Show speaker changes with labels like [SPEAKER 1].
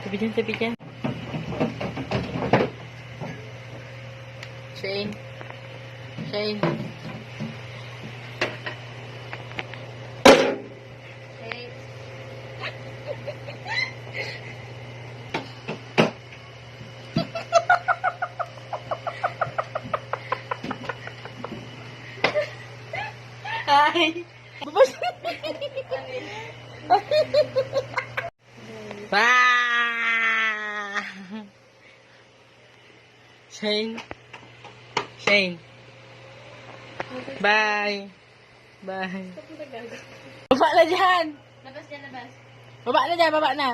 [SPEAKER 1] Tabi dyan, tabi dyan. Shane. Shane. Hi. Babas. Ah! Shane. Shane. Bye. Bye. Baba na dyan.
[SPEAKER 2] Labas dyan, labas.
[SPEAKER 1] Baba na dyan, baba na.